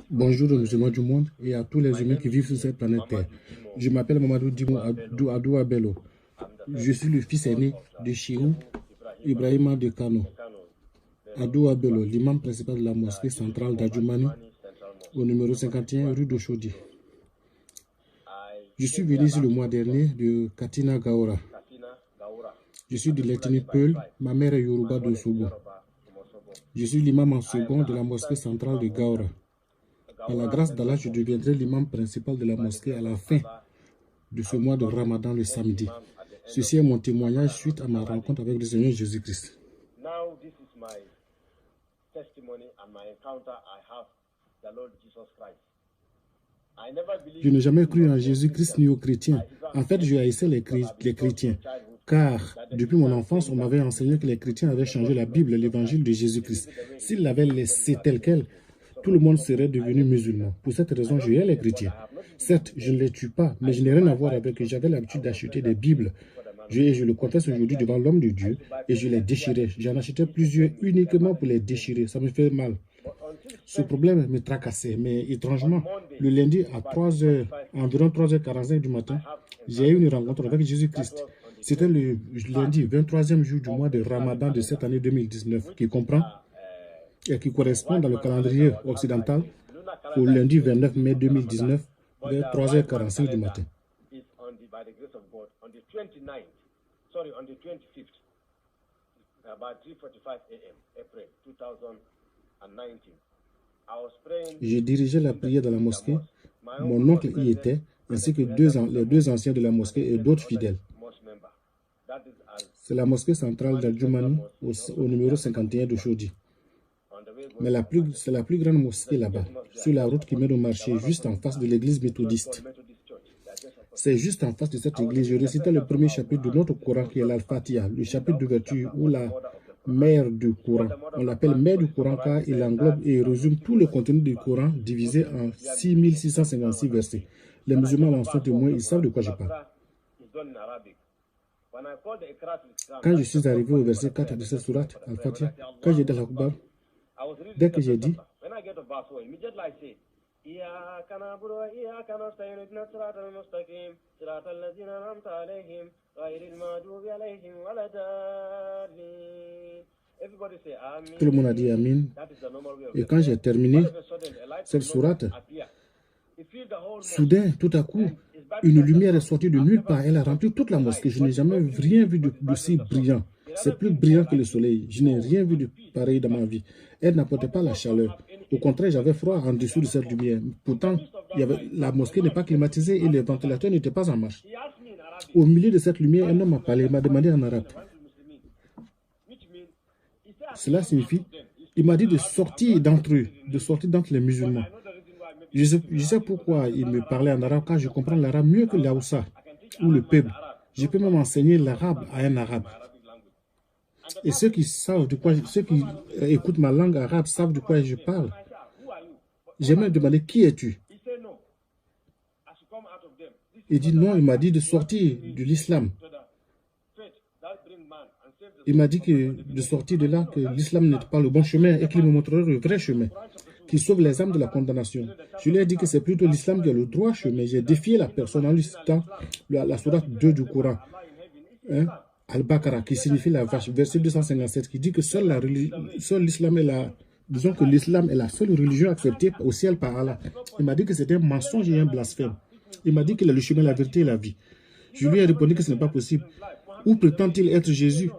Bonjour aux musulmans du monde et à tous les humains qui vivent sur cette planète Terre. Je m'appelle Mamadou Dimo Adoua Bello. Je suis le fils aîné de Chirou Ibrahima de Kano. Adoua Bello, l'imam principal de la mosquée centrale d'Adjoumani, au numéro 51 rue d'Ochodi. Je suis venu ici le mois dernier de Katina Gaora. Je suis de l'ethnie Peul, ma mère est Yoruba de Sobo. Je suis l'imam en second de la mosquée centrale de Gaora. Par la grâce d'Allah, je deviendrai l'imam principal de la mosquée à la fin de ce mois de Ramadan le samedi. Ceci est mon témoignage suite à ma rencontre avec le Seigneur Jésus-Christ. Je n'ai jamais cru en Jésus-Christ ni aux chrétiens. En fait, je haïssais les chrétiens. Car depuis mon enfance, on m'avait enseigné que les chrétiens avaient changé la Bible, l'évangile de Jésus-Christ. S'ils l'avaient laissé tel quel, tout le monde serait devenu musulman. Pour cette raison, je hais les chrétiens. Certes, je ne les tue pas, mais je n'ai rien à voir avec eux. J'avais l'habitude d'acheter des Bibles. Je le confesse aujourd'hui devant l'homme de Dieu et je les déchirais. J'en achetais plusieurs uniquement pour les déchirer. Ça me fait mal. Ce problème me tracassait, mais étrangement, le lundi à environ 3h45 du matin, j'ai eu une rencontre avec Jésus-Christ. C'était le lundi 23e jour du mois de Ramadan de cette année 2019, qui comprend et qui correspond dans le calendrier occidental au lundi 29 mai 2019 vers 3h45 du matin. J'ai dirigé la prière dans la mosquée. Mon oncle y était, ainsi que les deux anciens de la mosquée et d'autres fidèles. C'est la mosquée centrale d'Adjoumani au numéro 51 de Chodi. Mais c'est la plus grande mosquée là-bas, sur la route qui mène au marché, juste en face de l'église méthodiste. C'est juste en face de cette église. Je récitais le premier chapitre de notre Coran qui est l'Al-Fatiha, le chapitre d'ouverture ou la mère du Coran. On l'appelle mère du Coran car il englobe et résume tout le contenu du Coran divisé en 6656 versets. Les musulmans en sont témoins, ils savent de quoi je parle. Quand je suis arrivé au verset 4 de cette sourate, Al-Fatiha, quand j'ai dit l'Akbar, dès que j'ai dit, tout le monde a dit Amin. Et quand j'ai terminé cette sourate, soudain, tout à coup, une lumière est sortie de nulle part. Elle a rempli toute la mosquée. Je n'ai jamais rien vu de si brillant. C'est plus brillant que le soleil. Je n'ai rien vu de pareil dans ma vie. Elle n'apportait pas la chaleur. Au contraire, j'avais froid en dessous de cette lumière. Pourtant, la mosquée n'est pas climatisée et les ventilateurs n'étaient pas en marche. Au milieu de cette lumière, un homme m'a parlé, il m'a demandé en arabe. Cela signifie, il m'a dit de sortir d'entre eux, de sortir d'entre les musulmans. Je sais pourquoi il me parlait en arabe, car je comprends l'arabe mieux que l'Aoussa ou le peuple. Je peux même enseigner l'arabe à un arabe. Et ceux qui écoutent ma langue arabe savent de quoi je parle. J'ai même demandé qui es-tu? Il dit non, il m'a dit de sortir de l'islam. Il m'a dit de sortir de là, que l'islam n'est pas le bon chemin et qu'il me montrerait le vrai chemin, qui sauve les âmes de la condamnation. Je lui ai dit que c'est plutôt l'islam qui est le droit chemin. J'ai défié la personne en lui citant la sourate 2 du Coran, hein, Al-Baqarah, qui signifie la vache, verset 257, qui dit que seul l'islam est disons que l'islam est la seule religion acceptée au ciel par Allah. Il m'a dit que c'était un mensonge et un blasphème. Il m'a dit qu'il est le chemin, la vérité et la vie. Je lui ai répondu que ce n'est pas possible. Où prétend-il être Jésus,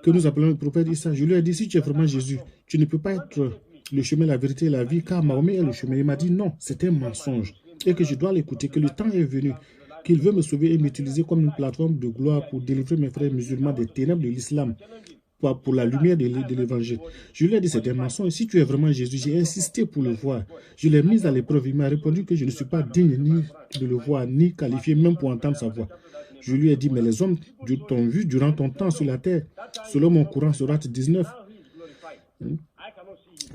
que nous appelons le prophète Issa? Je lui ai dit, si tu es vraiment Jésus, tu ne peux pas être le chemin, la vérité et la vie, car Mahomet est le chemin. Il m'a dit non, c'est un mensonge et que je dois l'écouter, que le temps est venu, qu'il veut me sauver et m'utiliser comme une plateforme de gloire pour délivrer mes frères musulmans des ténèbres de l'islam, pour la lumière de l'évangile. Je lui ai dit c'est un mensonge. Si tu es vraiment Jésus, j'ai insisté pour le voir. Je l'ai mis à l'épreuve. Il m'a répondu que je ne suis pas digne ni de le voir, ni qualifié même pour entendre sa voix. Je lui ai dit, mais les hommes t'ont vu durant ton temps sur la terre, selon mon Coran, sourate 19.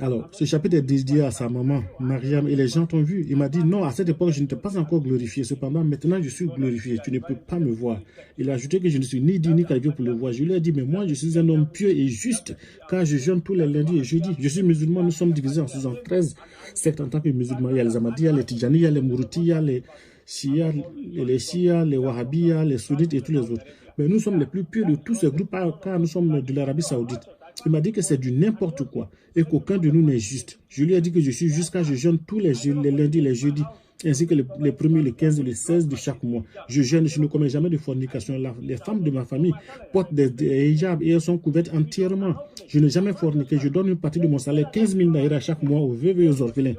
Alors, ce chapitre est dédié à sa maman, Mariam, et les gens t'ont vu. Il m'a dit, non, à cette époque, je ne t'ai pas encore glorifié. Cependant, maintenant, je suis glorifié. Tu ne peux pas me voir. Il a ajouté que je ne suis ni digne ni qualifié pour le voir. Je lui ai dit, mais moi, je suis un homme pieux et juste, car je jeûne tous les lundis et jeudis. Je suis musulman, nous sommes divisés en 73 sectes en tant que musulmans. Il y a les Ahmadis, il y a les Tidjani, il y a les Mouroutis, il y a les Shia, les Wahhabis, les Sunnites et tous les autres. Mais nous sommes les plus pieux de tous ces groupes, car nous sommes de l'Arabie Saoudite. Il m'a dit que c'est du n'importe quoi et qu'aucun de nous n'est juste. Je lui ai dit que je suis juste car je jeûne tous les lundis, les jeudis, ainsi que les premiers, les 15 et les 16 de chaque mois. Je jeûne, je ne commets jamais de fornication. Les femmes de ma famille portent des hijabs et elles sont couvertes entièrement. Je n'ai jamais forniqué. Je donne une partie de mon salaire, 15 000 naira chaque mois aux veuves et aux orphelins.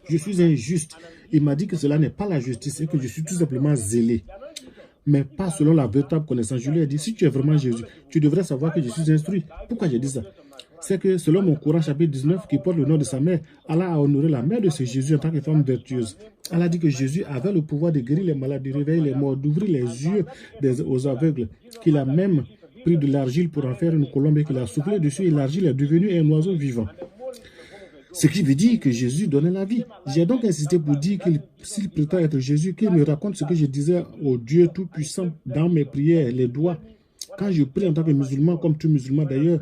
Je suis injuste. Il m'a dit que cela n'est pas la justice et que je suis tout simplement zélé, mais pas selon la véritable connaissance. Je lui ai dit, si tu es vraiment Jésus, tu devrais savoir que je suis instruit. Pourquoi j'ai dit ça? C'est que selon mon Coran chapitre 19, qui porte le nom de sa mère, Allah a honoré la mère de ce Jésus en tant que femme vertueuse. Allah dit que Jésus avait le pouvoir de guérir les malades, de réveiller les morts, d'ouvrir les yeux aux aveugles, qu'il a même pris de l'argile pour en faire une colombe et qu'il a soufflé dessus et l'argile est devenue un oiseau vivant. Ce qui veut dire que Jésus donnait la vie. J'ai donc insisté pour dire qu'il, s'il prétend être Jésus, qu'il me raconte ce que je disais au Dieu Tout-Puissant dans mes prières, les doigts. Quand je prie en tant que musulman, comme tout musulman d'ailleurs,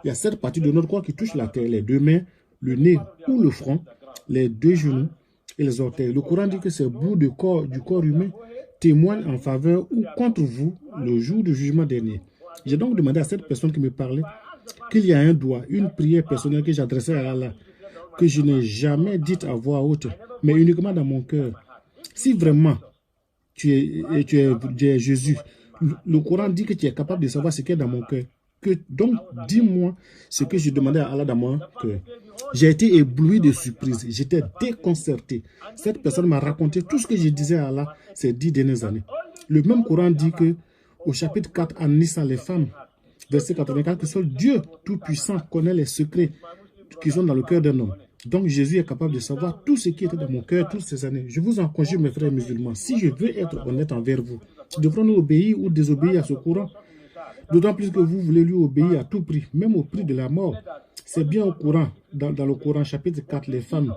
il y a cette partie de notre corps qui touche la terre, les deux mains, le nez ou le front, les deux genoux et les orteils. Le Coran dit que ces bouts du corps humain témoignent en faveur ou contre vous le jour du jugement dernier. J'ai donc demandé à cette personne qui me parlait qu'il y a un doigt, une prière personnelle que j'adressais à Allah, que je n'ai jamais dite à voix haute, mais uniquement dans mon cœur. Si vraiment tu es Jésus, le Coran dit que tu es capable de savoir ce qui est dans mon cœur. Donc, dis-moi ce que je demandais à Allah dans mon cœur. J'ai été ébloui de surprise. J'étais déconcerté. Cette personne m'a raconté tout ce que je disais à Allah ces 10 dernières années. Le même Coran dit que, au chapitre 4, An-Nisa, les femmes, verset 84, que seul Dieu Tout-Puissant connaît les secrets qui sont dans le cœur d'un homme. Donc Jésus est capable de savoir tout ce qui était dans mon cœur toutes ces années. Je vous en conjure, mes frères musulmans, si je veux être honnête envers vous, devrons-nous obéir ou désobéir à ce Coran? D'autant plus que vous voulez lui obéir à tout prix, même au prix de la mort. C'est bien au Coran, dans le Coran chapitre 4, les femmes,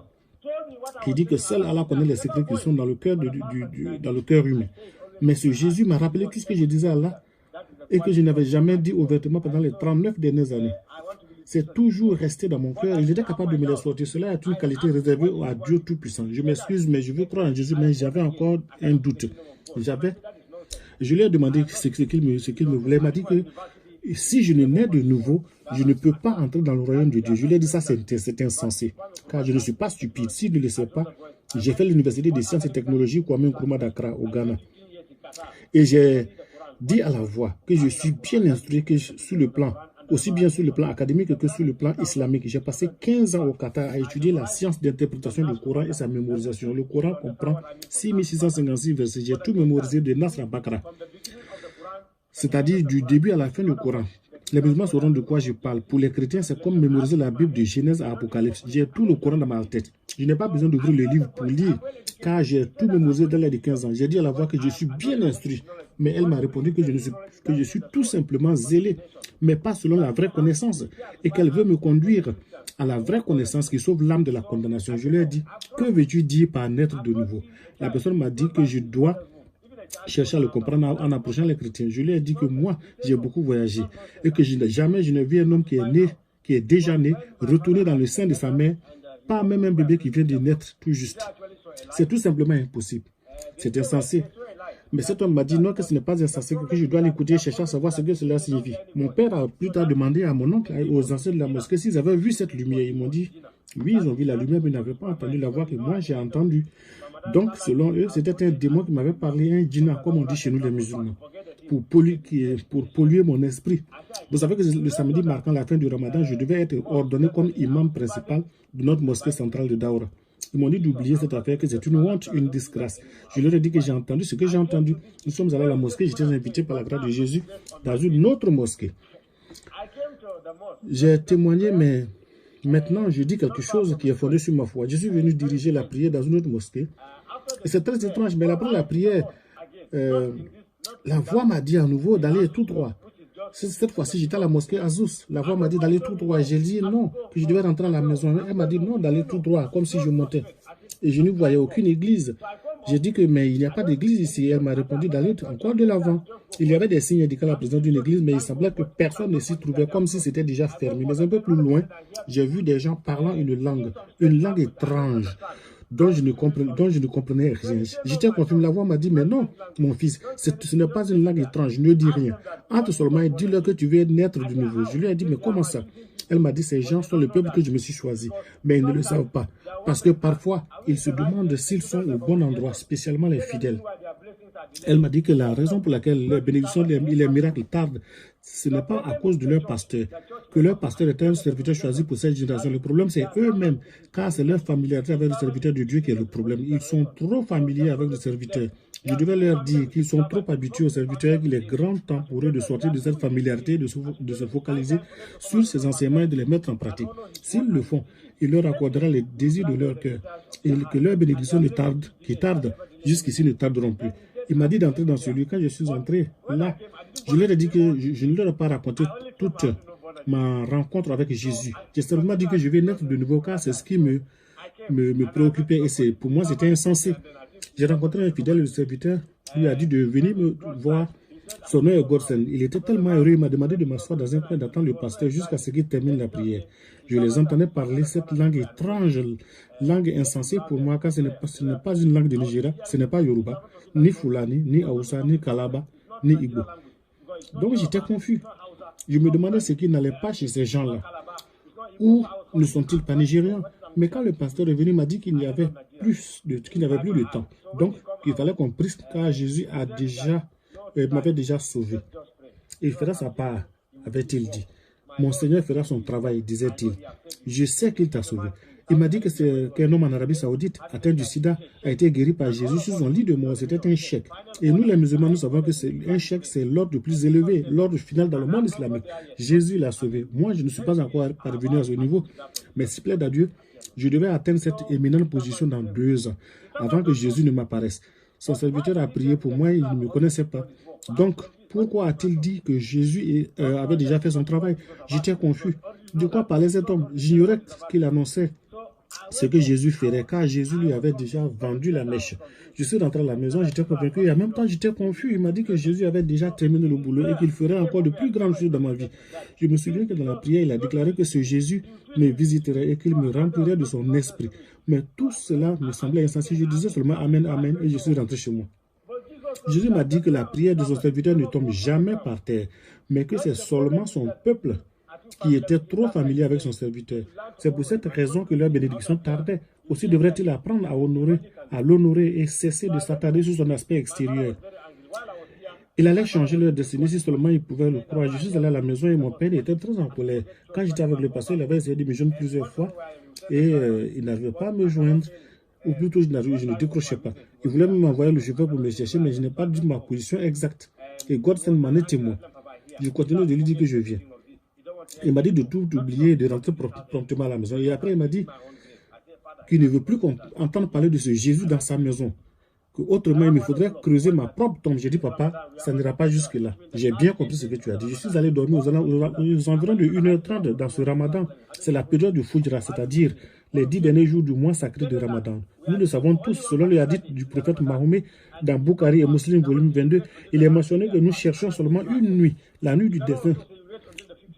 qui dit que seul Allah connaît les secrets qui sont dans le cœur, dans le cœur humain. Mais ce Jésus m'a rappelé tout ce que je disais à Allah et que je n'avais jamais dit ouvertement pendant les 39 dernières années. C'est toujours resté dans mon cœur et j'étais capable de me les sortir. Cela est une qualité réservée à Dieu Tout-Puissant. Je m'excuse, mais je veux croire en Jésus, mais j'avais encore un doute. Je lui ai demandé ce qu'il me voulait. Il m'a dit que si je ne nais de nouveau, je ne peux pas entrer dans le royaume de Dieu. Je lui ai dit ça, c'est insensé, car je ne suis pas stupide. S'il ne le sait pas, j'ai fait l'université des sciences et technologies Kwame Nkrumah d'Accra, au Ghana. Et j'ai dit à la voix que je suis bien instruit que sur le plan, aussi bien sur le plan académique que sur le plan islamique. J'ai passé 15 ans au Qatar à étudier la science d'interprétation du Coran et sa mémorisation. Le Coran comprend 6656 versets. J'ai tout mémorisé de Nasr al-Baqarah, c'est-à-dire du début à la fin du Coran. Les musulmans sauront de quoi je parle. Pour les chrétiens, c'est comme mémoriser la Bible de Genèse à Apocalypse. J'ai tout le Coran dans ma tête. Je n'ai pas besoin d'ouvrir le livre pour lire, car j'ai tout mémorisé dans l'âge de 15 ans. J'ai dit à la voix que je suis bien instruit, mais elle m'a répondu que je suis tout simplement zélé, mais pas selon la vraie connaissance, et qu'elle veut me conduire à la vraie connaissance qui sauve l'âme de la condamnation. Je lui ai dit, que veux-tu dire par naître de nouveau? La personne m'a dit que je dois chercher à le comprendre en approchant les chrétiens. Je lui ai dit que moi, j'ai beaucoup voyagé et que jamais je n'ai vu un homme qui est déjà né, retourner dans le sein de sa mère, pas même un bébé qui vient de naître tout juste. C'est tout simplement impossible. C'est insensé. Mais cet homme m'a dit non, que ce n'est pas insensé, que je dois l'écouter et chercher à savoir ce que cela signifie. Mon père a plus tard demandé à mon oncle, aux anciens de la mosquée, s'ils avaient vu cette lumière. Ils m'ont dit, oui, ils ont vu la lumière, mais ils n'avaient pas entendu la voix que moi j'ai entendue. Donc, selon eux, c'était un démon qui m'avait parlé, un djinna, comme on dit chez nous les musulmans, pour polluer mon esprit. Vous savez que le samedi marquant la fin du Ramadan, je devais être ordonné comme imam principal de notre mosquée centrale de Daoura. Ils m'ont dit d'oublier cette affaire, que c'est une honte, une disgrâce. Je leur ai dit que j'ai entendu ce que j'ai entendu. Nous sommes allés à la mosquée, j'étais invité par la grâce de Jésus dans une autre mosquée. J'ai témoigné, mais maintenant je dis quelque chose qui est fondé sur ma foi. Je suis venu diriger la prière dans une autre mosquée. Et c'est très étrange, mais après la prière, la voix m'a dit à nouveau d'aller tout droit. Cette fois-ci, j'étais à la mosquée Azous. La voix m'a dit d'aller tout droit. J'ai dit non, que je devais rentrer à la maison. Elle m'a dit non, d'aller tout droit, comme si je montais. Et je ne voyais aucune église. J'ai dit que mais il n'y a pas d'église ici. Elle m'a répondu d'aller encore de l'avant. Il y avait des signes indiquant la présence d'une église, mais il semblait que personne ne s'y trouvait, comme si c'était déjà fermé. Mais un peu plus loin, j'ai vu des gens parlant une langue étrange, dont je ne comprenais rien. J'étais confirmé. La voix m'a dit, mais non, mon fils, ce n'est pas une langue étrange, ne dis rien. Entre seulement et dis-leur que tu veux naître de nouveau. Je lui ai dit, mais comment ça? Elle m'a dit, ces gens sont le peuple que je me suis choisi, mais ils ne le savent pas. Parce que parfois, ils se demandent s'ils sont au bon endroit, spécialement les fidèles. Elle m'a dit que la raison pour laquelle les bénédictions et les miracles tardent, ce n'est pas à cause de leur pasteur, que leur pasteur était un serviteur choisi pour cette génération. Le problème, c'est eux-mêmes, car c'est leur familiarité avec le serviteur de Dieu qui est le problème. Ils sont trop familiers avec le serviteur. Je devais leur dire qu'ils sont trop habitués au serviteur et qu'il est grand temps pour eux de sortir de cette familiarité, de se focaliser sur ces enseignements et de les mettre en pratique. S'ils le font, il leur accordera les désirs de leur cœur et que leurs bénédictions qui tardent jusqu'ici ne tarderont plus. Il m'a dit d'entrer dans celui. Quand je suis entré là, je leur ai dit que je ne leur ai pas raconté toute ma rencontre avec Jésus. J'ai seulement dit que je vais naître de nouveau, car c'est ce qui me préoccupait et pour moi c'était insensé. J'ai rencontré un fidèle serviteur, lui a dit de venir me voir. Son nom est Godsen. Il était tellement heureux, il m'a demandé de m'asseoir dans un coin d'attendre le pasteur jusqu'à ce qu'il termine la prière. Je les entendais parler cette langue étrange, langue insensée pour moi, car ce n'est pas une langue de Nigeria, ce n'est pas Yoruba, ni Fulani, ni Hausa, ni Kalaba, ni Igbo. Donc j'étais confus. Je me demandais ce qui n'allait pas chez ces gens-là. Où ne sont-ils pas nigérians? Mais quand le pasteur est venu, il m'a dit qu'il n'y avait plus de temps. Donc, il fallait qu'on prie, car Jésus m'avait déjà sauvé. Il fera sa part, avait-il dit. Mon Seigneur fera son travail, disait-il. Je sais qu'il t'a sauvé. Il m'a dit qu'un homme en Arabie Saoudite, atteint du sida, a été guéri par Jésus sur son lit de mort. C'était un chèque. Et nous, les musulmans, nous savons que un chèque, c'est l'ordre le plus élevé, l'ordre final dans le monde islamique. Jésus l'a sauvé. Moi, je ne suis pas encore parvenu à ce niveau. Mais s'il plaît à Dieu, je devais atteindre cette éminente position dans 2 ans, avant que Jésus ne m'apparaisse. Son serviteur a prié pour moi, il ne me connaissait pas. Donc, pourquoi a-t-il dit que Jésus avait déjà fait son travail? J'étais confus. De quoi parlait cet homme? J'ignorais qu'il annonçait ce que Jésus ferait, car Jésus lui avait déjà vendu la mèche. Je suis rentré à la maison, j'étais convaincu, et en même temps j'étais confus. Il m'a dit que Jésus avait déjà terminé le boulot et qu'il ferait encore de plus grandes choses dans ma vie. Je me souviens que dans la prière, il a déclaré que ce Jésus me visiterait et qu'il me remplirait de son esprit. Mais tout cela me semblait insensé. Je disais seulement Amen, Amen, et je suis rentré chez moi. Jésus m'a dit que la prière de son serviteur ne tombe jamais par terre, mais que c'est seulement son peuple qui était trop familier avec son serviteur. C'est pour cette raison que leur bénédiction tardait. Aussi devrait-il apprendre à l'honorer et cesser de s'attarder sur son aspect extérieur. Il allait changer leur destinée si seulement il pouvait le croire. Je suis allé à la maison et mon père était très en colère. Quand j'étais avec le pasteur, il avait essayé de me joindre plusieurs fois et il n'arrivait pas à me joindre. Ou plutôt, je ne décrochais pas. Il voulait même m'envoyer le chauffeur pour me chercher, mais je n'ai pas dit ma position exacte. Et Godsen m'en est témoin. Je continue de lui dire que je viens. Il m'a dit de tout oublier et de rentrer promptement à la maison. Et après, il m'a dit qu'il ne veut plus entendre parler de ce Jésus dans sa maison. Que autrement, il me faudrait creuser ma propre tombe. J'ai dit, papa, ça n'ira pas jusque-là. J'ai bien compris ce que tu as dit. Je suis allé dormir aux environs de 1h30 dans ce ramadan. C'est la période du Fujra, c'est-à-dire les 10 derniers jours du mois sacré de Ramadan. Nous le savons tous, selon le hadith du prophète Mahomet, dans Bukhari et Muslim, volume 22, il est mentionné que nous cherchons seulement une nuit, la nuit du défunt,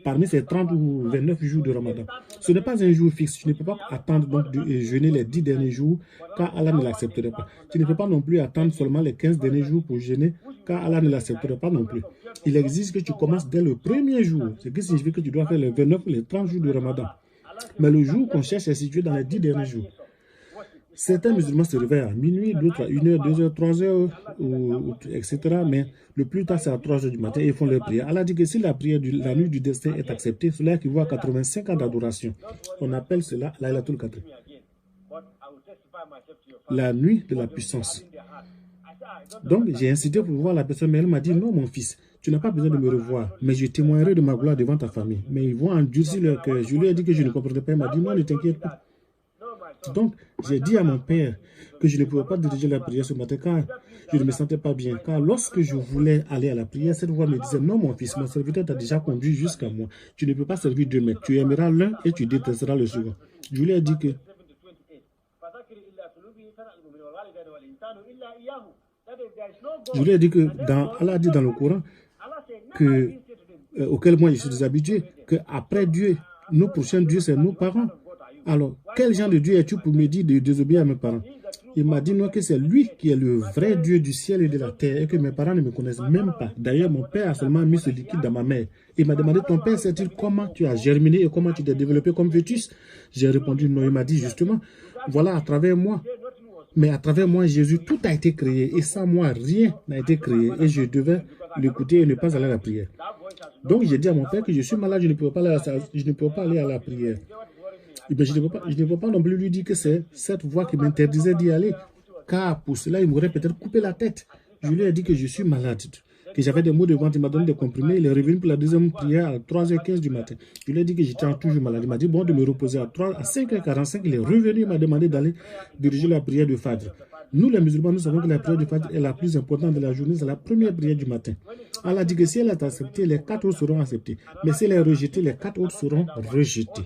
parmi ces 30 ou 29 jours de Ramadan. Ce n'est pas un jour fixe. Tu ne peux pas attendre donc de jeûner les 10 derniers jours, car Allah ne l'accepterait pas. Tu ne peux pas non plus attendre seulement les 15 derniers jours pour jeûner, car Allah ne l'accepterait pas non plus. Il exige que tu commences dès le premier jour, ce qui signifie que tu dois faire les 29 ou les 30 jours de Ramadan. Mais le jour qu'on cherche est situé dans les 10 derniers jours. Certains musulmans se réveillent à minuit, d'autres à 1h, 2h, 3h, etc. Mais le plus tard, c'est à 3h du matin et ils font leur prière. Allah dit que si la prière de la nuit du destin est acceptée, cela équivaut à 85 ans d'adoration. On appelle cela Laylatul Qadr. La nuit de la puissance. Donc, j'ai incité pour voir la personne, mais elle m'a dit, non, mon fils, tu n'as pas besoin de me revoir, mais je témoignerai de ma gloire devant ta famille. Mais ils vont endurcir leur cœur. Je lui ai dit que je ne comprenais pas. Il m'a dit, non, ne t'inquiète pas. Donc, j'ai dit à mon père que je ne pouvais pas diriger la prière ce matin car je ne me sentais pas bien. Car lorsque je voulais aller à la prière, cette voix me disait, non mon fils, mon serviteur t'a déjà conduit jusqu'à moi. Tu ne peux pas servir deux maîtres. Tu aimeras l'un et tu détesteras le second. Je lui ai dit que Allah dit dans le Coran que, auquel moi je suis déshabitué, que après Dieu, nos prochains dieux, c'est nos parents. Alors, quel genre de Dieu es-tu pour me dire de désobéir à mes parents? Il m'a dit non, que c'est lui qui est le vrai Dieu du ciel et de la terre et que mes parents ne me connaissent même pas. D'ailleurs, mon père a seulement mis ce liquide dans ma mère. Il m'a demandé, ton père sait-il comment tu as germiné et comment tu t'es développé comme fœtus? J'ai répondu non. Il m'a dit justement, voilà, à travers moi. Mais à travers moi, Jésus, tout a été créé. Et sans moi, rien n'a été créé. Et je devais l'écouter et ne pas aller à la prière. Donc, j'ai dit à mon père que je suis malade, je ne peux pas aller à la prière. Et bien, je ne peux pas non plus lui dire que c'est cette voix qui m'interdisait d'y aller. Car pour cela, il m'aurait peut-être coupé la tête. Je lui ai dit que je suis malade, que j'avais des maux de ventre. Il m'a donné des comprimés. Il est revenu pour la deuxième prière à 3h15 du matin. Je lui ai dit que j'étais toujours malade. Il m'a dit bon de me reposer à 5h45. Il est revenu. Il m'a demandé d'aller diriger la prière de Fajr. Nous, les musulmans, nous savons que la prière de Fajr est la plus importante de la journée. C'est la première prière du matin. Allah a dit que si elle est acceptée, les 4 autres seront acceptés. Mais si elle est rejetée, les 4 autres seront rejetés.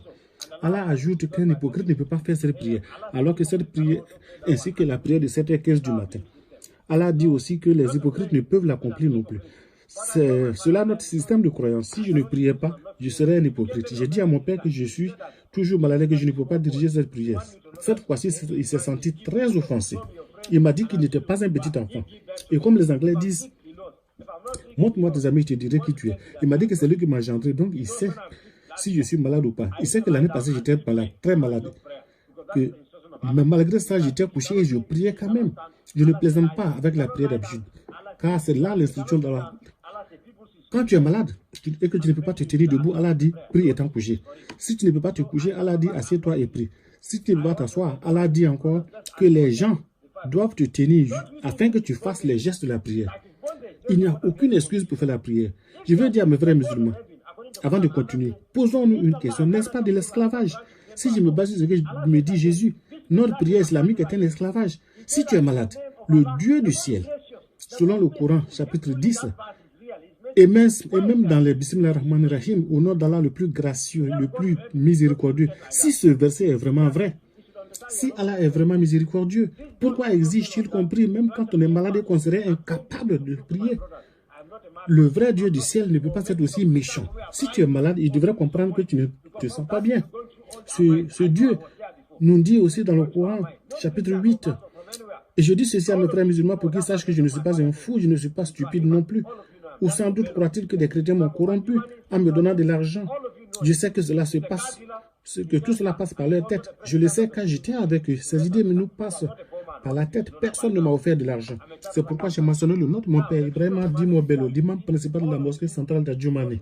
Allah ajoute qu'un hypocrite ne peut pas faire cette prière, alors que cette prière, ainsi que la prière de 7h15 du matin. Allah dit aussi que les hypocrites ne peuvent l'accomplir non plus. C'est cela notre système de croyance. Si je ne priais pas, je serais un hypocrite. J'ai dit à mon père que je suis toujours malade et que je ne peux pas diriger cette prière. Cette fois-ci, il s'est senti très offensé. Il m'a dit qu'il n'était pas un petit enfant. Et comme les Anglais disent, montre-moi tes amis, je te dirai qui tu es. Il m'a dit que c'est lui qui m'a engendré, donc il sait si je suis malade ou pas. Il sait que l'année passée, j'étais malade, très malade. Mais malgré ça, j'étais couché et je priais quand même. Je ne plaisante pas avec la prière d'habitude. Car c'est là l'instruction d'Allah. Quand tu es malade et que tu ne peux pas te tenir debout, Allah dit, prie étant couché. Si tu ne peux pas te coucher, Allah dit, assieds-toi et prie. Si tu ne peux pas t'asseoir, Allah dit encore que les gens doivent te tenir afin que tu fasses les gestes de la prière. Il n'y a aucune excuse pour faire la prière. Je veux dire à mes frères musulmans, avant de continuer, posons-nous une question, n'est-ce pas de l'esclavage? Si je me base sur ce que me dit Jésus, notre prière islamique est un esclavage. Si tu es malade, le Dieu du ciel, selon le Coran, chapitre 10, et même dans les Bismillah ar-Rahman ar-Rahim, au nom d'Allah le plus gracieux, le plus miséricordieux, si ce verset est vraiment vrai, si Allah est vraiment miséricordieux, pourquoi exige-t-il qu'on prie même quand on est malade et qu'on serait incapable de prier? Le vrai Dieu du ciel ne peut pas être aussi méchant. Si tu es malade, il devrait comprendre que tu ne te sens pas bien. Ce Dieu nous dit aussi dans le Coran, chapitre 8, et je dis ceci à mes frères musulmans pour qu'ils sachent que je ne suis pas un fou, je ne suis pas stupide non plus. Ou sans doute croient-ils que des chrétiens m'ont corrompu en me donnant de l'argent. Je sais que cela se passe, que tout cela passe par leur tête. Je le sais quand j'étais avec eux. Ces idées nous passent par la tête. Personne ne m'a offert de l'argent. C'est pourquoi j'ai mentionné le nom de mon père Ibrahim Dimo Bello, l'imam principal de la mosquée centrale d'Adjoumane.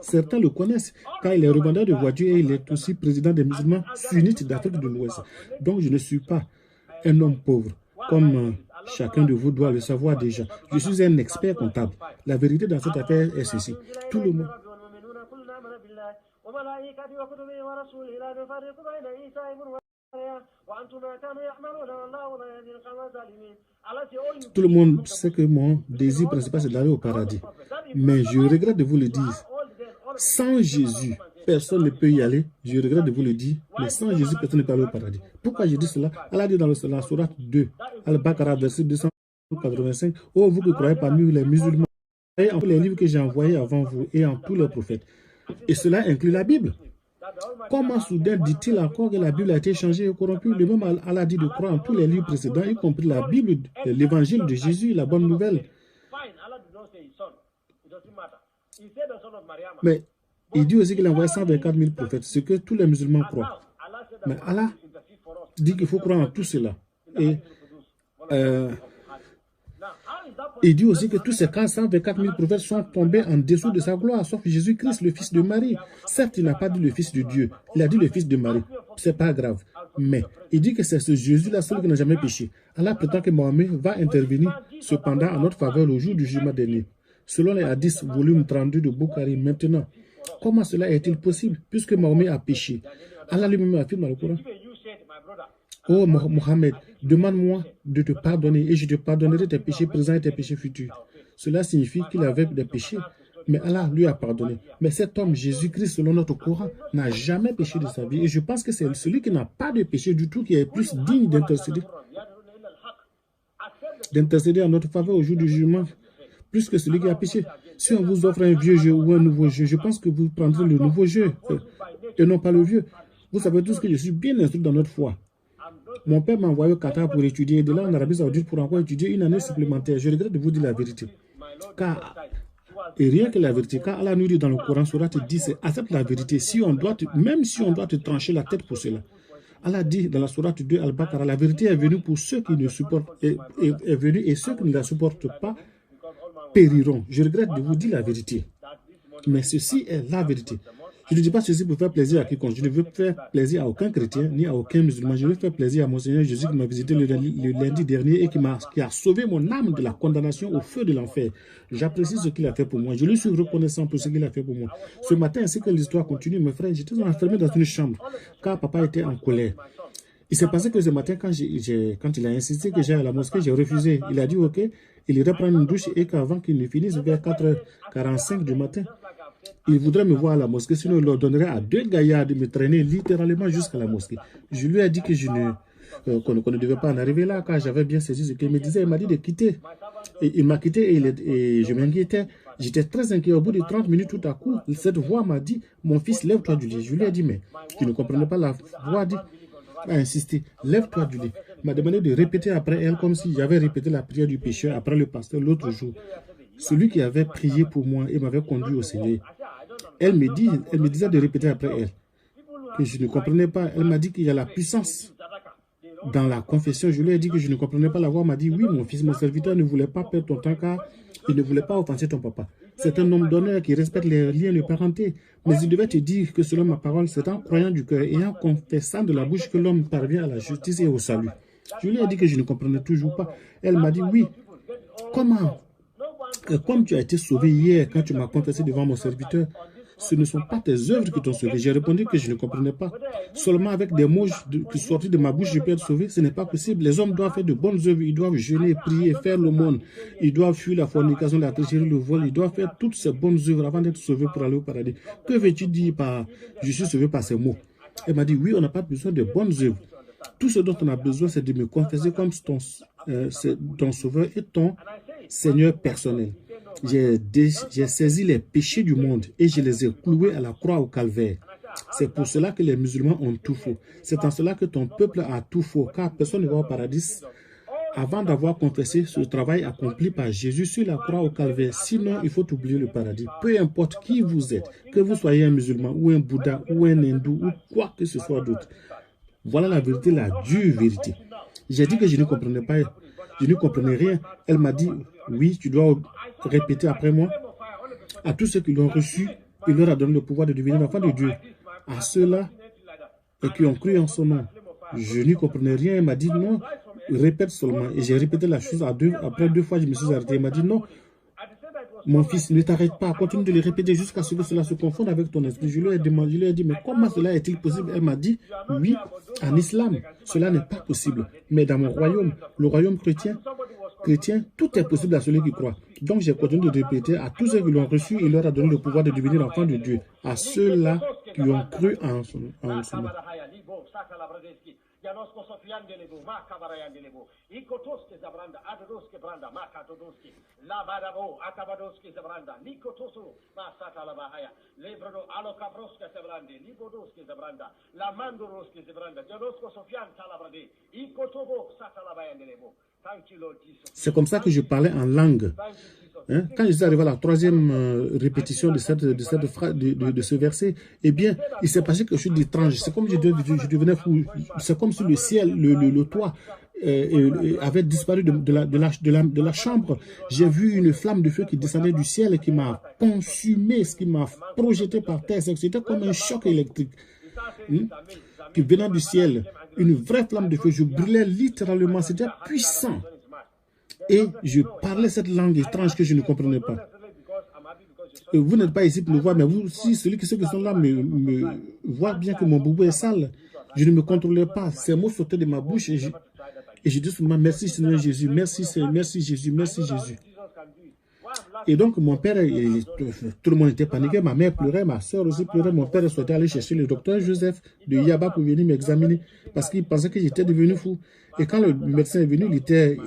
Certains le connaissent car il est revendeur de voitures et il est aussi président des musulmans sunnites d'Afrique de l'Ouest. Donc je ne suis pas un homme pauvre, comme chacun de vous doit le savoir déjà. Je suis un expert comptable. La vérité dans cette affaire est ceci. Tout le monde... Tout le monde sait que mon désir principal c'est d'aller au paradis. Mais je regrette de vous le dire. Sans Jésus, personne ne peut y aller. Je regrette de vous le dire. Mais sans Jésus, personne ne peut aller au paradis. Pourquoi je dis cela? Allah dit dans la sourate 2, Al-Baqarah, verset 285, oh, vous qui croyez parmi les musulmans, et en tous les livres que j'ai envoyés avant vous et en tous les prophètes. Et cela inclut la Bible. Comment soudain dit-il encore que la Bible a été changée et corrompue? Le même Allah dit de croire en tous les livres précédents, y compris la Bible, l'évangile de Jésus, la bonne nouvelle. Mais il dit aussi qu'il a envoyé 124 000 prophètes, ce que tous les musulmans croient. Mais Allah dit qu'il faut croire en tout cela. Et il dit aussi que tous ces 124 000 prophètes sont tombés en dessous de sa gloire, sauf Jésus-Christ, le fils de Marie. Certes, il n'a pas dit le fils de Dieu, il a dit le fils de Marie. C'est pas grave. Mais il dit que c'est ce Jésus-là seul qui n'a jamais péché. Allah prétend que Mohamed va intervenir cependant en notre faveur le jour du jugement dernier. Selon les hadiths, volume 32 de Bukhari, maintenant, comment cela est-il possible puisque Mahomet a péché? Allah lui-même affirme dans le Coran Oh Mohammed, demande-moi de te pardonner et je te pardonnerai tes péchés présents et tes péchés futurs. Cela signifie qu'il avait des péchés, mais Allah lui a pardonné. Mais cet homme, Jésus-Christ, selon notre Coran, n'a jamais péché de sa vie. Et je pense que c'est celui qui n'a pas de péché du tout qui est plus digne d'intercéder en notre faveur au jour du jugement, plus que celui qui a péché. Si on vous offre un vieux jeu ou un nouveau jeu, je pense que vous prendrez le nouveau jeu et non pas le vieux. Vous savez tous que je suis bien instruit dans notre foi. Mon père m'a envoyé au Qatar pour étudier et de là en Arabie Saoudite pour encore étudier une année supplémentaire. Je regrette de vous dire la vérité. Et rien que la vérité, car Allah nous dit dans le Coran, Surah te dit, c'est accepte la vérité, même si on doit te trancher la tête pour cela. Allah dit dans la Surah 2 Al-Baqarah, la vérité est venue pour ceux qui ne supportent, est venue et ceux qui ne la supportent pas périront. Je regrette de vous dire la vérité, mais ceci est la vérité. Je ne dis pas ceci pour faire plaisir à quiconque. Je ne veux faire plaisir à aucun chrétien ni à aucun musulman. Je veux faire plaisir à mon Seigneur Jésus qui m'a visité le lundi dernier et qui a sauvé mon âme de la condamnation au feu de l'enfer. J'apprécie ce qu'il a fait pour moi. Je lui suis reconnaissant pour ce qu'il a fait pour moi. Ce matin, ainsi que l'histoire continue, mes frères, j'étais enfermé dans une chambre car papa était en colère. Il s'est passé que ce matin, quand il a insisté que j'aille à la mosquée, j'ai refusé. Il a dit OK, il irait prendre une douche et qu'avant qu'il ne finisse, vers 4h45 du matin, il voudrait me voir à la mosquée, sinon il leur donnerait à 2 gaillards de me traîner littéralement jusqu'à la mosquée. Je lui ai dit que qu'on ne devait pas en arriver là, car j'avais bien saisi ce qu'il me disait. Il m'a dit de quitter. Et il m'a quitté et je m'inquiétais. J'étais très inquiet. Au bout de 30 minutes, tout à coup, cette voix m'a dit, mon fils, lève-toi du lit. Je lui ai dit, mais tu ne comprenais pas la voix, a insisté, lève-toi du lit. Il m'a demandé de répéter après elle, comme si j'avais répété la prière du pécheur après le pasteur l'autre jour. Celui qui avait prié pour moi et m'avait conduit au Seigneur. Elle me disait de répéter après elle, que je ne comprenais pas. Elle m'a dit qu'il y a la puissance dans la confession. Je lui ai dit que je ne comprenais pas la voix. Elle m'a dit, oui, mon fils, mon serviteur ne voulait pas perdre ton temps car il ne voulait pas offenser ton papa. C'est un homme d'honneur qui respecte les liens de parenté. Mais il devait te dire que selon ma parole, c'est en croyant du cœur et en confessant de la bouche que l'homme parvient à la justice et au salut. Je lui ai dit que je ne comprenais toujours pas. Elle m'a dit, oui, comment? Comme tu as été sauvé hier quand tu m'as confessé devant mon serviteur, ce ne sont pas tes œuvres qui t'ont sauvé. J'ai répondu que je ne comprenais pas. Seulement avec des mots qui sortent de ma bouche, je peux être sauvé. Ce n'est pas possible. Les hommes doivent faire de bonnes œuvres. Ils doivent jeûner, prier, faire l'aumône. Ils doivent fuir la fornication, la tricherie, le vol. Ils doivent faire toutes ces bonnes œuvres avant d'être sauvés pour aller au paradis. Que veux-tu dire par « je suis sauvé par ces mots » Elle m'a dit « oui, on n'a pas besoin de bonnes œuvres. Tout ce dont on a besoin, c'est de me confesser comme ton sauveur et ton Seigneur personnel. J'ai saisi les péchés du monde et je les ai cloués à la croix au calvaire. C'est pour cela que les musulmans ont tout faux. C'est en cela que ton peuple a tout faux, car personne ne va au paradis avant d'avoir confessé ce travail accompli par Jésus sur la croix au calvaire. Sinon, il faut oublier le paradis. Peu importe qui vous êtes, que vous soyez un musulman ou un bouddha ou un hindou ou quoi que ce soit d'autre. Voilà la vérité, la dure vérité. J'ai dit que je ne comprenais pas, je ne comprenais rien. Elle m'a dit, oui, tu dois répéter après moi. À tous ceux qui l'ont reçu, il leur a donné le pouvoir de devenir enfants de Dieu. À ceux-là qui ont cru en son nom. Je n'y comprenais rien. Elle m'a dit non, répète seulement. Et j'ai répété la chose après 2 fois, je me suis arrêté. Elle m'a dit non, mon fils, ne t'arrête pas, continue de le répéter jusqu'à ce que cela se confonde avec ton esprit. Je lui ai dit, mais comment cela est-il possible? Elle m'a dit, oui, en islam, cela n'est pas possible. Mais dans mon royaume, le royaume chrétien, tout est possible à celui qui croit. Donc j'ai continué de répéter à tous ceux qui l'ont reçu, il leur a donné le pouvoir de devenir enfants de Dieu. À ceux-là qui ont cru en son nom. C'est comme ça que je parlais en langue. Hein? Quand je suis arrivé à la 3e répétition de ce verset, eh bien, il s'est passé quelque chose d'étrange. C'est comme je devenais fou. C'est comme si le ciel, le toit avait disparu de la chambre. J'ai vu une flamme de feu qui descendait du ciel et qui m'a consumé, ce qui m'a projeté par terre. C'était comme un choc électrique qui venait du ciel. Une vraie flamme de feu. Je brûlais littéralement. C'était puissant. Et je parlais cette langue étrange que je ne comprenais pas. Et vous n'êtes pas ici pour me voir, mais vous, si ceux qui sont là me voient bien que mon boubou est sale, Je ne me contrôlais pas. Ces mots sautaient de ma bouche et je dis seulement merci Seigneur Jésus, merci Seigneur, merci Jésus, merci Jésus. Et donc mon père, tout le monde était paniqué, ma mère pleurait, ma soeur aussi pleurait, mon père souhaitait aller chercher le docteur Joseph de Yaba pour venir m'examiner parce qu'il pensait que j'étais devenu fou. Et quand le médecin est venu, il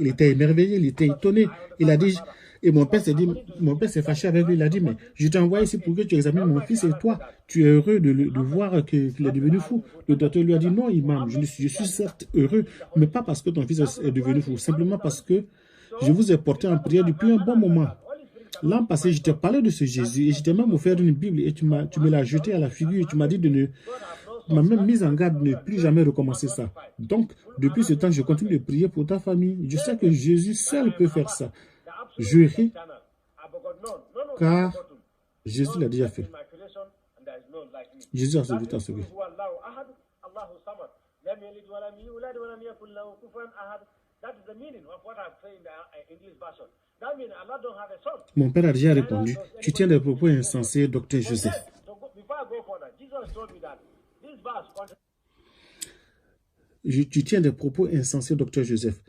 était émerveillé, il était étonné. Il a dit, et mon père s'est fâché avec lui, il a dit, mais je t'ai envoyé ici pour que tu examines mon fils et toi, tu es heureux de voir qu'il est devenu fou. Le docteur lui a dit, non, imam, je suis certes heureux, mais pas parce que ton fils est devenu fou, simplement parce que je vous ai porté en prière depuis un bon moment. L'an passé, je t'ai parlé de ce Jésus et je t'ai même offert une Bible et tu me l'as jeté à la figure et tu m'as dit tu m'as même mise en garde de ne plus jamais recommencer ça. Donc, depuis ce temps, je continue de prier pour ta famille. Je sais que Jésus seul peut faire ça. Je ris car Jésus l'a déjà fait. Jésus a sauvé ta sauvé. Mon père a déjà répondu, tu tiens des propos insensés, docteur Joseph. Tu tiens des propos insensés, docteur Joseph.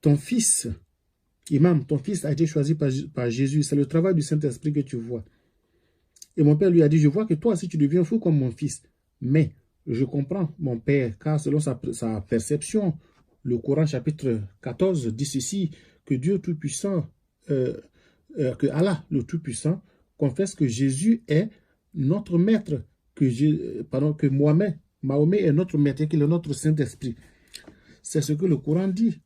Ton fils, imam, ton fils a été choisi par Jésus. C'est le travail du Saint-Esprit que tu vois. Et mon père lui a dit, je vois que toi aussi tu deviens fou comme mon fils. Mais je comprends, mon père, car selon sa perception, le Coran chapitre 14 dit ceci, que Dieu Tout-Puissant, que Allah le Tout-Puissant confesse que Jésus est notre maître, que Mahomet est notre maître et qu'il est notre Saint-Esprit. C'est ce que le Coran dit.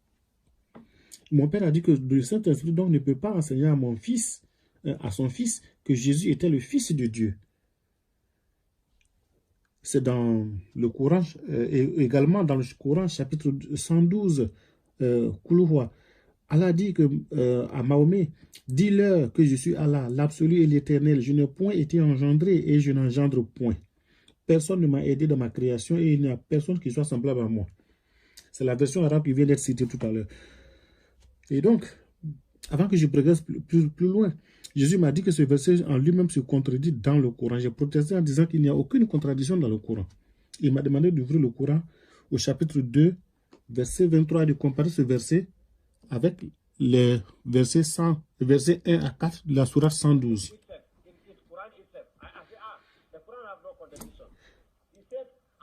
Mon père a dit que le Saint-Esprit donc ne peut pas enseigner à mon fils, à son fils, que Jésus était le Fils de Dieu. C'est dans le Coran, et également dans le Coran chapitre 112, Koulouwa. Allah dit à Mahomet, dis-leur que je suis Allah, l'absolu et l'éternel. Je n'ai point été engendré et je n'engendre point. Personne ne m'a aidé dans ma création et il n'y a personne qui soit semblable à moi. C'est la version arabe qui vient d'être citée tout à l'heure. Et donc, avant que je progresse plus loin, Jésus m'a dit que ce verset en lui-même se contredit dans le Coran. J'ai protesté en disant qu'il n'y a aucune contradiction dans le Coran. Il m'a demandé d'ouvrir le Coran au chapitre 2, verset 23, et de comparer ce verset avec les versets 1 à 4 de la sourate 112.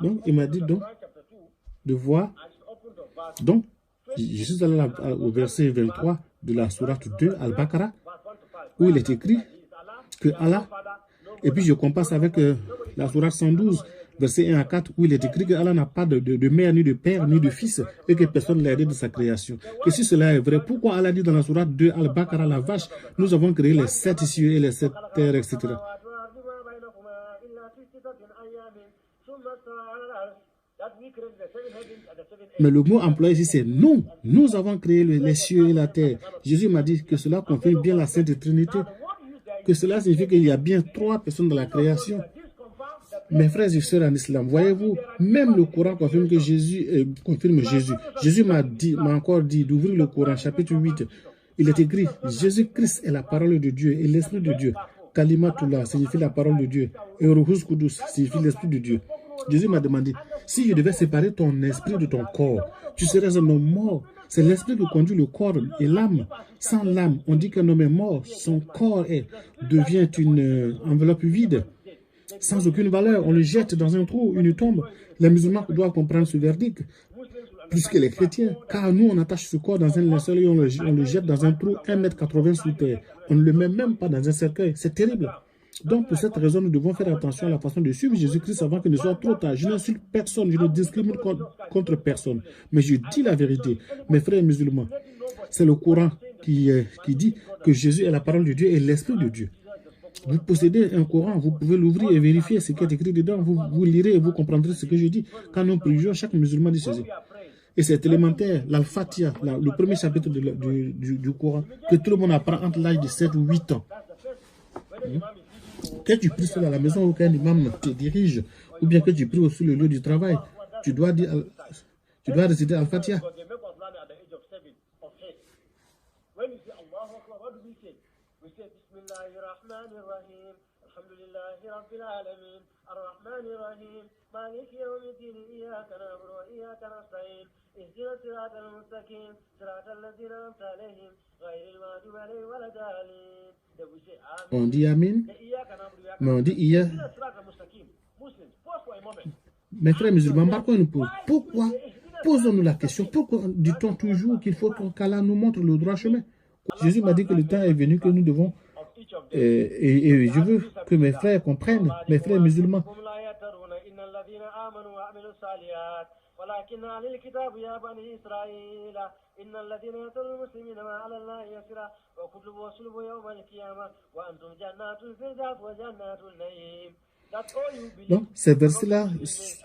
Donc, il m'a dit donc de voir. Donc, je suis allé au verset 23 de la sourate 2, Al-Baqarah, où il est écrit que Allah, et puis je compare avec la sourate 112, verset 1 à 4, où il est écrit que Allah n'a pas de mère, ni de père, ni de fils, et que personne ne l'a aidé de sa création. Et si cela est vrai, pourquoi Allah dit dans la sourate 2, Al-Baqarah, la vache, nous avons créé les 7 cieux et les 7 terres, etc. Mais le mot employé ici, c'est nous. Nous avons créé les cieux et la terre. Jésus m'a dit que cela confirme bien la Sainte Trinité. Que cela signifie qu'il y a bien 3 personnes dans la création. Mes frères et sœurs en islam, voyez-vous, même le Coran confirme que confirme Jésus. Jésus m'a encore dit d'ouvrir le Coran, chapitre 8. Il est écrit, Jésus-Christ est la parole de Dieu et l'Esprit de Dieu. Kalimatullah signifie la parole de Dieu. Et Ruhus Kudus signifie l'Esprit de Dieu. Jésus m'a demandé, si je devais séparer ton esprit de ton corps, tu serais un homme mort. C'est l'esprit qui conduit le corps et l'âme. Sans l'âme, on dit qu'un homme est mort. Son corps devient une enveloppe vide, sans aucune valeur. On le jette dans un trou, une tombe. Les musulmans doivent comprendre ce verdict, plus que les chrétiens. Car nous, on attache ce corps dans un linceul et on le jette dans un trou 1,80 m sous terre. On ne le met même pas dans un cercueil. C'est terrible. Donc, pour cette raison, nous devons faire attention à la façon de suivre Jésus-Christ avant qu'il ne soit trop tard. Je n'insulte personne, je ne discrimine contre personne. Mais je dis la vérité. Mes frères musulmans, c'est le Coran qui dit que Jésus est la parole de Dieu et l'Esprit de Dieu. Vous possédez un Coran, vous pouvez l'ouvrir et vérifier ce qui est écrit dedans. Vous lirez et vous comprendrez ce que je dis. Quand nous prions, chaque musulman dit ceci. Et c'est élémentaire, l'Al-Fatiha, le premier chapitre du Coran, que tout le monde apprend entre l'âge de 7 ou 8 ans. Que tu pries seul à la maison ou qu'un imam te dirige, ou bien que tu pries sur le lieu du travail, tu dois réciter Al-Fatiha. On dit Amen, mais on dit hier. Mes frères musulmans, marquons une pause. Pourquoi posons-nous la question, pourquoi dit-on toujours qu'il faut qu'Allah nous montre le droit chemin? Jésus m'a dit que le temps est venu que nous devons, et je veux que mes frères comprennent, mes frères musulmans. Donc, ces versets-là,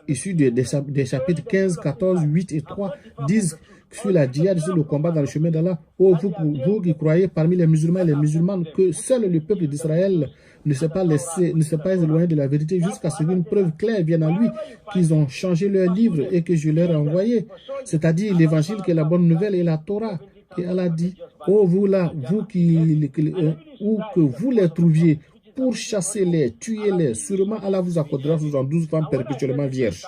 issus des chapitres 15, 14, 8 et 3, disent sur la djihad, sur le combat dans le chemin d'Allah. Oh, vous qui croyez parmi les musulmans et les musulmanes que seul le peuple d'Israël ne s'est pas éloigné de la vérité jusqu'à ce qu'une preuve claire vienne à lui, qu'ils ont changé leur livre et que je leur ai envoyé, c'est-à-dire l'évangile qui est la bonne nouvelle et la Torah. Et Allah dit, oh, vous là, où que vous les trouviez, pour chasser-les, tuer-les, sûrement Allah vous accordera 72 femmes perpétuellement vierges.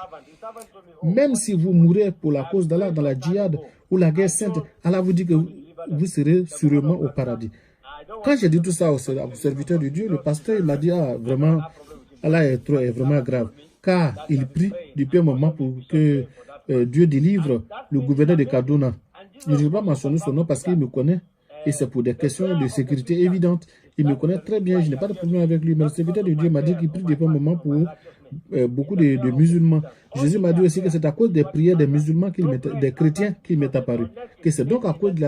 Même si vous mourrez pour la cause d'Allah dans la djihad ou la guerre sainte, Allah vous dit que vous serez sûrement au paradis. Quand j'ai dit tout ça au serviteur de Dieu, le pasteur m'a dit, ah, vraiment, Allah est vraiment grave. Car il prie depuis un moment pour que Dieu délivre le gouverneur de Kaduna. Je ne vais pas mentionner son nom parce qu'il me connaît. Et c'est pour des questions de sécurité évidentes. Il me connaît très bien, je n'ai pas de problème avec lui. Mais le serviteur de Dieu m'a dit qu'il prie depuis un moment pour beaucoup de musulmans. Jésus m'a dit aussi que c'est à cause des prières des musulmans, des chrétiens qu'il m'est apparu. Que c'est donc à cause de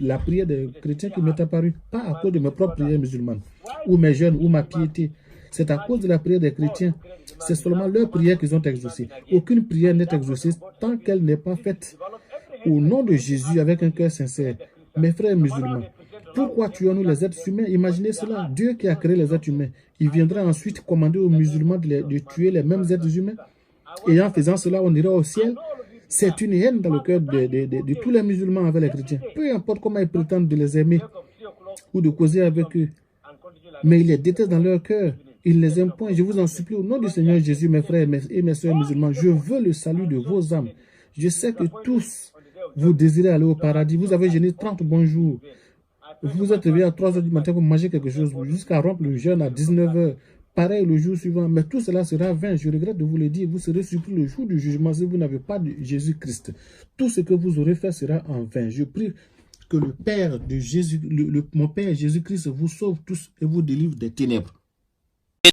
la prière des chrétiens qu'il m'est apparu. Pas à cause de mes propres prières musulmanes, ou mes jeûnes, ou ma piété. C'est à cause de la prière des chrétiens. C'est seulement leur prière qu'ils ont exaucée. Aucune prière n'est exaucée tant qu'elle n'est pas faite au nom de Jésus avec un cœur sincère. Mes frères musulmans, pourquoi tuons-nous les êtres humains? Imaginez cela, Dieu qui a créé les êtres humains, il viendra ensuite commander aux musulmans de tuer les mêmes êtres humains. Et en faisant cela, on ira au ciel. C'est une haine dans le cœur de tous les musulmans avec les chrétiens. Peu importe comment ils prétendent de les aimer ou de causer avec eux. Mais ils les détestent dans leur cœur. Ils les aiment point. Je vous en supplie au nom du Seigneur Jésus, mes frères et mes soeurs musulmans, je veux le salut de vos âmes. Je sais que tous, vous désirez aller au paradis. Vous avez jeûné 30 bons jours. Vous vous êtes réveillé à 3 h du matin pour manger quelque chose, jusqu'à rompre le jeûne à 19 h. Pareil le jour suivant. Mais tout cela sera vain. Je regrette de vous le dire. Vous serez surpris le jour du jugement si vous n'avez pas de Jésus-Christ. Tout ce que vous aurez fait sera en vain. Je prie que le Père de Jésus, mon Père Jésus-Christ vous sauve tous et vous délivre des ténèbres.